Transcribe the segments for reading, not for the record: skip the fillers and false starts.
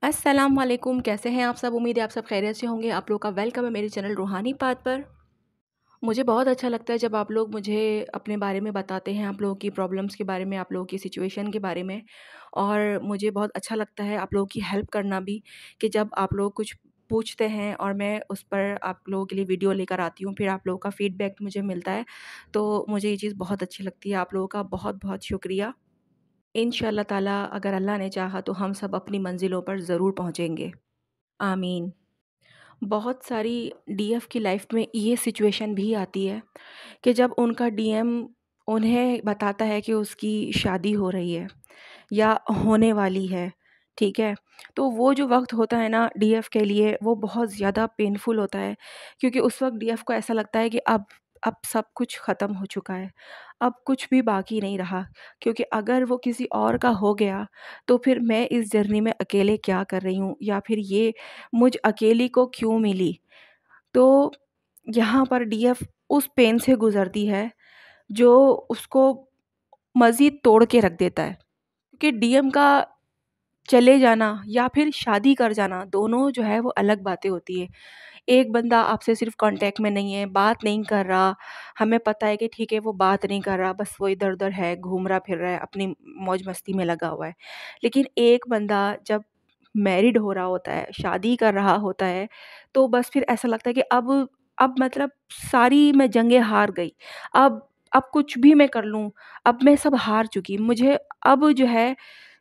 अस्सलाम वालेकुम, कैसे हैं आप सब? उम्मीद है आप सब खैरियत से होंगे। आप लोग का वेलकम है मेरे चैनल रूहानी पाथ पर। मुझे बहुत अच्छा लगता है जब आप लोग मुझे अपने बारे में बताते हैं, आप लोगों की प्रॉब्लम्स के बारे में, आप लोगों की सिचुएशन के बारे में। और मुझे बहुत अच्छा लगता है आप लोगों की हेल्प करना भी, कि जब आप लोग कुछ पूछते हैं और मैं उस पर आप लोगों के लिए वीडियो लेकर आती हूँ, फिर आप लोगों का फीडबैक मुझे मिलता है, तो मुझे ये चीज़ बहुत अच्छी लगती है। आप लोगों का बहुत-बहुत शुक्रिया। इंशाअल्लाह ताला अगर अल्लाह ने चाहा तो हम सब अपनी मंज़िलों पर ज़रूर पहुँचेंगे। आमीन। बहुत सारी डीएफ की लाइफ में ये सिचुएशन भी आती है कि जब उनका डीएम उन्हें बताता है कि उसकी शादी हो रही है या होने वाली है, ठीक है? तो वो जो वक़्त होता है ना डीएफ के लिए, वो बहुत ज़्यादा पेनफुल होता है, क्योंकि उस वक़्त डीएफ को ऐसा लगता है कि अब सब कुछ ख़त्म हो चुका है, अब कुछ भी बाकी नहीं रहा, क्योंकि अगर वो किसी और का हो गया, तो फिर मैं इस जर्नी में अकेले क्या कर रही हूँ, या फिर ये मुझ अकेली को क्यों मिली? तो यहाँ पर डीएफ उस पेन से गुज़रती है, जो उसको मज़ीद तोड़ के रख देता है। क्योंकि डीएम का चले जाना या फिर शादी कर जाना, दोनों जो है वो अलग बातें होती है। एक बंदा आपसे सिर्फ़ कॉन्टैक्ट में नहीं है, बात नहीं कर रहा, हमें पता है कि ठीक है वो बात नहीं कर रहा, बस वो इधर-उधर है, घूम रहा फिर रहा है, अपनी मौज-मस्ती में लगा हुआ है। लेकिन एक बंदा जब मैरिड हो रहा होता है, शादी कर रहा होता है, तो बस फिर ऐसा लगता है कि अब मतलब सारी मैं जंगें हार गई। अब कुछ भी मैं कर लूँ, अब मैं सब हार चुकी। मुझे अब जो है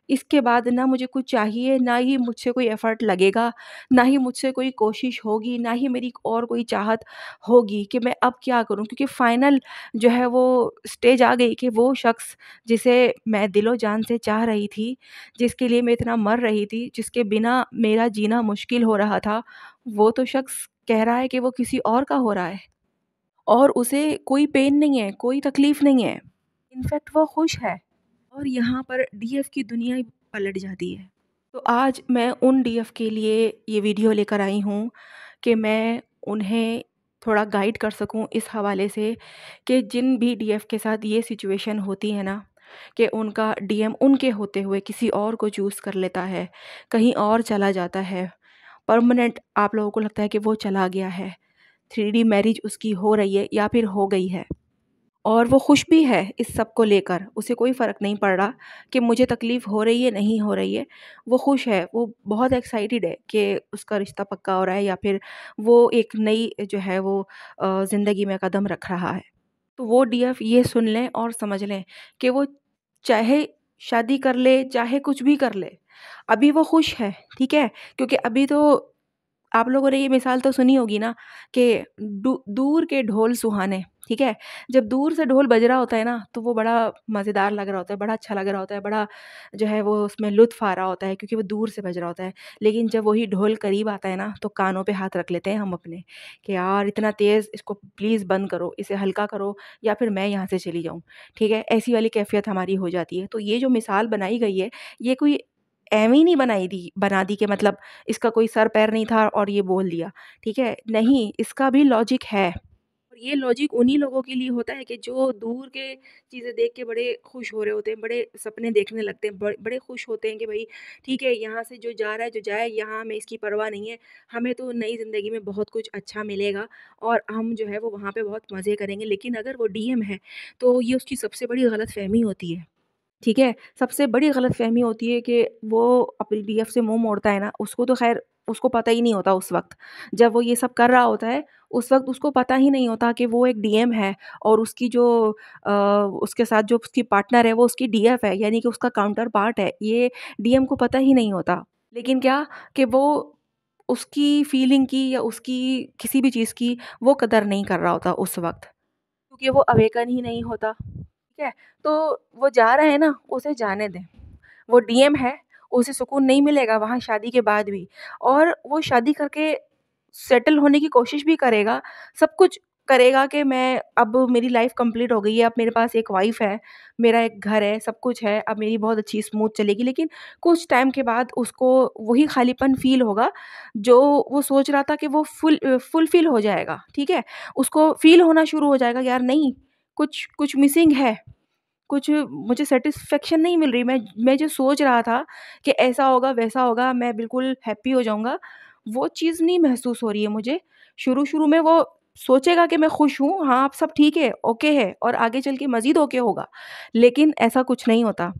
इसके बाद ना मुझे कुछ चाहिए, ना ही मुझसे कोई एफ़र्ट लगेगा, ना ही मुझसे कोई कोशिश होगी, ना ही मेरी और कोई चाहत होगी कि मैं अब क्या करूँ? क्योंकि फ़ाइनल जो है वो स्टेज आ गई कि वो शख़्स जिसे मैं दिलो-जान से चाह रही थी, जिसके लिए मैं इतना मर रही थी, जिसके बिना मेरा जीना मुश्किल हो रहा था, वो तो शख़्स कह रहा है कि वो किसी और का हो रहा है और उसे कोई पेन नहीं है, कोई तकलीफ़ नहीं है। इनफ़ैक्ट वो खुश है। और यहाँ पर डीएफ की दुनिया ही पलट जाती है। तो आज मैं उन डीएफ के लिए ये वीडियो लेकर आई हूँ कि मैं उन्हें थोड़ा गाइड कर सकूँ इस हवाले से, कि जिन भी डीएफ के साथ ये सिचुएशन होती है ना, कि उनका डीएम उनके होते हुए किसी और को चूज़ कर लेता है, कहीं और चला जाता है, परमानेंट आप लोगों को लगता है कि वो चला गया है, 3D मैरिज उसकी हो रही है या फिर हो गई है। और वो खुश भी है इस सब को लेकर, उसे कोई फ़र्क नहीं पड़ रहा कि मुझे तकलीफ़ हो रही है, नहीं हो रही है। वो खुश है, वो बहुत एक्साइटेड है कि उसका रिश्ता पक्का हो रहा है या फिर वो एक नई जो है वो ज़िंदगी में कदम रख रहा है। तो वो डीएफ ये सुन लें और समझ लें कि वो चाहे शादी कर ले, चाहे कुछ भी कर ले, अभी वो खुश है, ठीक है? क्योंकि अभी तो आप लोगों ने ये मिसाल तो सुनी होगी ना कि दूर के ढोल सुहाने, ठीक है? जब दूर से ढोल बज रहा होता है ना, तो वो बड़ा मज़ेदार लग रहा होता है, बड़ा अच्छा लग रहा होता है, बड़ा जो है वो उसमें लुत्फ़ आ रहा होता है, क्योंकि वो दूर से बज रहा होता है। लेकिन जब वही ढोल करीब आता है ना, तो कानों पे हाथ रख लेते हैं हम अपने, कि यार इतना तेज़ इसको प्लीज़ बंद करो, इसे हल्का करो या फिर मैं यहाँ से चली जाऊँ, ठीक है? ऐसी वाली कैफ़ियत हमारी हो जाती है। तो ये जो मिसाल बनाई गई है, ये कोई ऐवें ही नहीं बना दी कि मतलब इसका कोई सर-पैर नहीं था और ये बोल दिया, ठीक है? नहीं, इसका भी लॉजिक है। और ये लॉजिक उन्हीं लोगों के लिए होता है कि जो दूर के चीज़ें देख के बड़े खुश हो रहे होते हैं, बड़े सपने देखने लगते हैं, बड़े खुश होते हैं कि भई ठीक है, यहाँ से जो जा रहा है, जो जाए, यहाँ हमें इसकी परवाह नहीं है। हमें तो नई ज़िंदगी में बहुत कुछ अच्छा मिलेगा और हम जो है वो वहाँ पे बहुत मज़े करेंगे। लेकिन अगर वो डीएम है, तो ये उसकी सबसे बड़ी गलतफ़हमी होती है। ठीक है? सबसे बड़ी गलतफ़हमी होती है कि वो अपनी डीएफ से मुँह मोड़ता है ना, उसको तो ख़ैर उसको पता ही नहीं होता उस वक़्त। जब वो ये सब कर रहा होता है, उस वक़्त उसको पता ही नहीं होता कि वो एक डीएम है और उसकी जो उसके साथ जो उसकी पार्टनर है, वो उसकी डीएफ है, यानी कि उसका काउंटर पार्ट है। ये डीएम को पता ही नहीं होता। लेकिन क्या कि वो उसकी फीलिंग की या उसकी किसी भी चीज़ की वो कदर नहीं कर रहा होता उस वक़्त, क्योंकि वो अवेकन ही नहीं होता। ठीक है? तो वो जा रहा है ना, उसे जाने दें। वो डीएम है, उसे सुकून नहीं मिलेगा वहाँ शादी के बाद भी, और वो शादी करके सेटल होने की कोशिश भी करेगा, सब कुछ करेगा कि मैं अब मेरी लाइफ़ कंप्लीट हो गई है, अब मेरे पास एक वाइफ़ है, मेरा एक घर है, सब कुछ है, अब मेरी बहुत अच्छी स्मूथ चलेगी। लेकिन कुछ टाइम के बाद उसको वही खालीपन फ़ील होगा, जो वो सोच रहा था कि वो फुलफ़िल हो जाएगा, ठीक है? उसको फ़ील होना शुरू हो जाएगा कि यार नहीं, कुछ कुछ मिसिंग है। कुछ मुझे सैटिस्फैक्शन नहीं मिल रही। मैं जो सोच रहा था कि ऐसा होगा, वैसा होगा, मैं बिल्कुल हैप्पी हो जाऊँगा, वो चीज़ नहीं महसूस हो रही है मुझे। शुरू-शुरू में वो सोचेगा कि मैं खुश हूँ, हाँ, अब सब ठीक है, ओके है और आगे चल के मज़ीद ओके होगा। लेकिन ऐसा कुछ नहीं होता।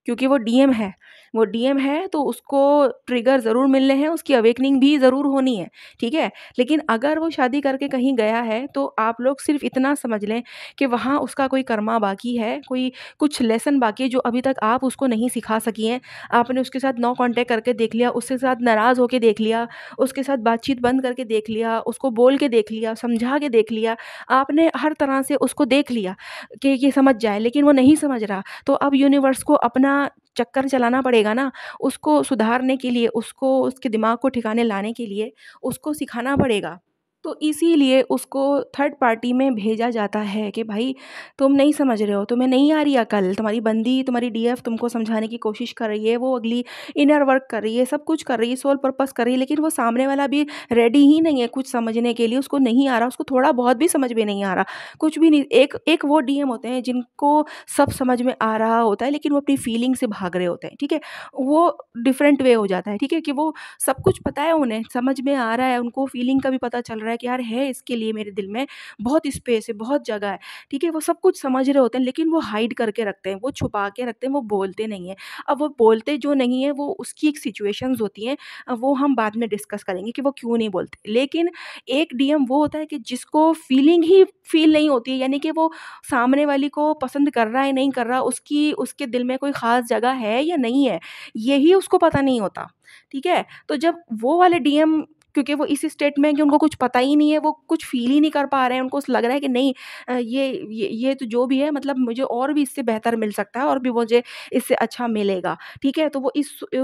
क्योंकि वो डीएम है। वो डीएम है तो उसको ट्रिगर ज़रूर मिलने हैं, उसकी अवेकनिंग भी ज़रूर होनी है, ठीक है? लेकिन अगर वो शादी करके कहीं गया है तो आप लोग सिर्फ़ इतना समझ लें कि वहाँ उसका कोई कर्मा बाकी है, कोई कुछ लेसन बाकी है जो अभी तक आप उसको नहीं सिखा सकी हैं। आपने उसके साथ नो कॉन्टैक्ट करके देख लिया, उसके साथ नाराज़ होके देख लिया, उसके साथ बातचीत बंद करके देख लिया, उसको बोल के देख लिया, समझा के देख लिया। आपने हर तरह से उसको देख लिया कि ये समझ जाए, लेकिन वो नहीं समझ रहा। तो अब यूनिवर्स को अपना चक्कर चलाना पड़ेगा ना, उसको सुधारने के लिए, उसको उसके दिमाग को ठिकाने लाने के लिए, उसको सिखाना पड़ेगा। तो इसीलिए उसको थर्ड पार्टी में भेजा जाता है कि भाई तुम नहीं समझ रहे हो, तुम्हें नहीं आ रही अकल, तुम्हारी बंदी, तुम्हारी डीएफ तुमको समझाने की कोशिश कर रही है, वो अगली इनर वर्क कर रही है, सब कुछ कर रही है, सोल पर्पस कर रही है, लेकिन वो सामने वाला भी रेडी ही नहीं है कुछ समझने के लिए, उसको नहीं आ रहा, उसको थोड़ा बहुत भी समझ में नहीं आ रहा, कुछ भी नहीं। एक एक वो डीएम होते हैं जिनको सब समझ में आ रहा होता है, लेकिन वो अपनी फीलिंग से भाग रहे होते हैं, ठीक है? वो डिफरेंट वे हो जाता है, ठीक है? कि वो सब कुछ पता है उन्हें, समझ में आ रहा है, उनको फीलिंग का भी पता चल रहा है कि यार है इसके लिए मेरे दिल में बहुत स्पेस है, बहुत जगह है, ठीक है? वो सब कुछ समझ रहे होते हैं, लेकिन वो हाइड करके रखते हैं, वो छुपा के रखते हैं, वो बोलते नहीं हैं। अब वो बोलते जो नहीं है, वो उसकी एक सिचुएशंस होती हैं, वो हम बाद में डिस्कस करेंगे कि वो क्यों नहीं बोलते। लेकिन एक डीएम वो होता है कि जिसको फीलिंग ही फील नहीं होती है, यानी कि वो सामने वाली को पसंद कर रहा है, नहीं कर रहा, उसकी उसके दिल में कोई ख़ास जगह है या नहीं है, यही उसको पता नहीं होता, ठीक है? तो जब वो वाले डीएम, क्योंकि वो इस स्टेट में है कि उनको कुछ पता ही नहीं है, वो कुछ फ़ील ही नहीं कर पा रहे हैं, उनको लग रहा है कि नहीं ये तो जो भी है, मतलब मुझे और भी इससे बेहतर मिल सकता है और भी मुझे इससे अच्छा मिलेगा, ठीक है? तो वो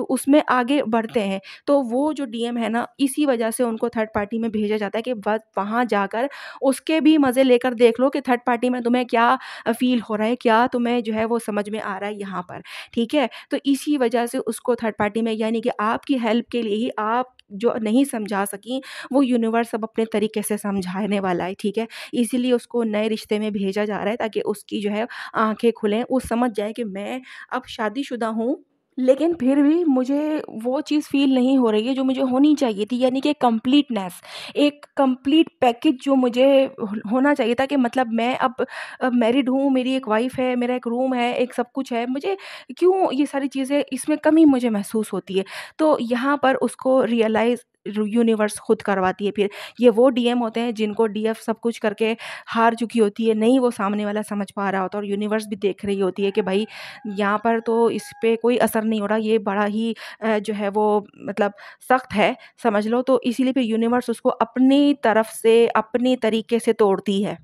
उसमें आगे बढ़ते हैं। तो वो जो डीएम है ना, इसी वजह से उनको थर्ड पार्टी में भेजा जाता है कि बस वहाँ जाकर उसके भी मज़े लेकर देख लो कि थर्ड पार्टी में तुम्हें क्या फ़ील हो रहा है, क्या तुम्हें जो है वो समझ में आ रहा है यहाँ पर, ठीक है? तो इसी वजह से उसको थर्ड पार्टी में, यानी कि आपकी हेल्प के लिए ही, आप जो नहीं समझा सकीं, वो यूनिवर्स अब अपने तरीके से समझाने वाला है, ठीक है? इसीलिए उसको नए रिश्ते में भेजा जा रहा है ताकि उसकी जो है आँखें खुलें, वो समझ जाए कि मैं अब शादीशुदा हूँ, लेकिन फिर भी मुझे वो चीज़ फ़ील नहीं हो रही है जो मुझे होनी चाहिए थी, यानी कि कंप्लीटनेस, एक कंप्लीट पैकेज जो मुझे होना चाहिए था कि मतलब मैं अब मैरिड हूँ, मेरी एक वाइफ़ है, मेरा एक रूम है, एक सब कुछ है, मुझे क्यों ये सारी चीज़ें, इसमें कमी मुझे महसूस होती है। तो यहाँ पर उसको रियलाइज़ यूनिवर्स खुद करवाती है फिर। ये वो डीएम होते हैं जिनको डीएफ सब कुछ करके हार चुकी होती है, नहीं वो सामने वाला समझ पा रहा होता, और यूनिवर्स भी देख रही होती है कि भाई यहाँ पर तो इस पे कोई असर नहीं हो रहा, ये बड़ा ही जो है वो मतलब सख्त है, समझ लो। तो इसीलिए फिर यूनिवर्स उसको अपनी तरफ से, अपने तरीके से तोड़ती है।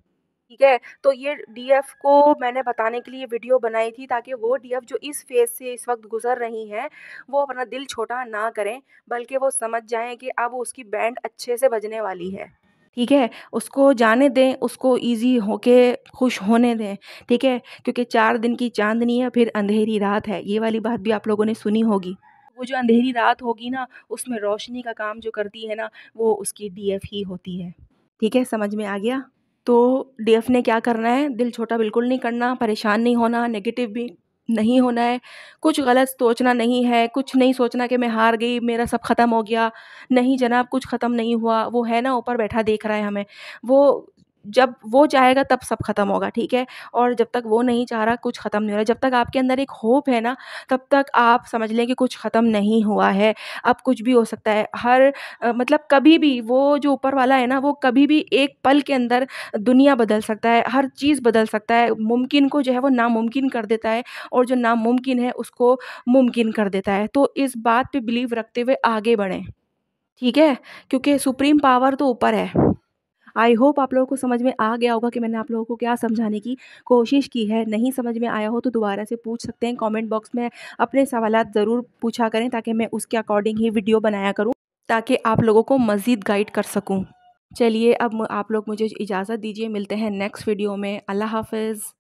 ठीक है? तो ये डीएफ को मैंने बताने के लिए वीडियो बनाई थी ताकि वो डीएफ जो इस फ़ेज़ से इस वक़्त गुज़र रही हैं, वो अपना दिल छोटा ना करें, बल्कि वो समझ जाएँ कि अब उसकी बैंड अच्छे से बजने वाली है। ठीक है? उसको जाने दें, उसको ईज़ी होके खुश होने दें, ठीक है? क्योंकि 4 दिन की चाँदनी है, फिर अंधेरी रात है, ये वाली बात भी आप लोगों ने सुनी होगी। वो जो अंधेरी रात होगी ना, उसमें रोशनी का काम जो करती है ना, वो उसकी डीएफ ही होती है। ठीक है? समझ में आ गया? तो डीएफ ने क्या करना है, दिल छोटा बिल्कुल नहीं करना, परेशान नहीं होना, नेगेटिव भी नहीं होना है, कुछ गलत सोचना नहीं है, कुछ नहीं सोचना कि मैं हार गई, मेरा सब ख़त्म हो गया। नहीं जनाब, कुछ ख़त्म नहीं हुआ, वो है ना ऊपर बैठा देख रहा है हमें। वो जब वो चाहेगा तब सब ख़त्म होगा, ठीक है? और जब तक वो नहीं चाह रहा, कुछ ख़त्म नहीं हो रहा। जब तक आपके अंदर एक होप है ना, तब तक आप समझ लें कि कुछ ख़त्म नहीं हुआ है। अब कुछ भी हो सकता है। हर मतलब कभी भी वो जो ऊपर वाला है ना, वो कभी भी एक पल के अंदर दुनिया बदल सकता है, हर चीज़ बदल सकता है। मुमकिन को जो है वो नामुमकिन कर देता है, और जो नामुमकिन है उसको मुमकिन कर देता है। तो इस बात पे बिलीव रखते हुए आगे बढ़ें, ठीक है? क्योंकि सुप्रीम पावर तो ऊपर है। आई होप आप लोगों को समझ में आ गया होगा कि मैंने आप लोगों को क्या समझाने की कोशिश की है। नहीं समझ में आया हो तो दोबारा से पूछ सकते हैं, कमेंट बॉक्स में अपने सवालात ज़रूर पूछा करें ताकि मैं उसके अकॉर्डिंग ही वीडियो बनाया करूँ, ताकि आप लोगों को मज़ीद गाइड कर सकूँ। चलिए अब आप लोग मुझे इजाज़त दीजिए, मिलते हैं नेक्स्ट वीडियो में। अल्लाह हाफ़िज़।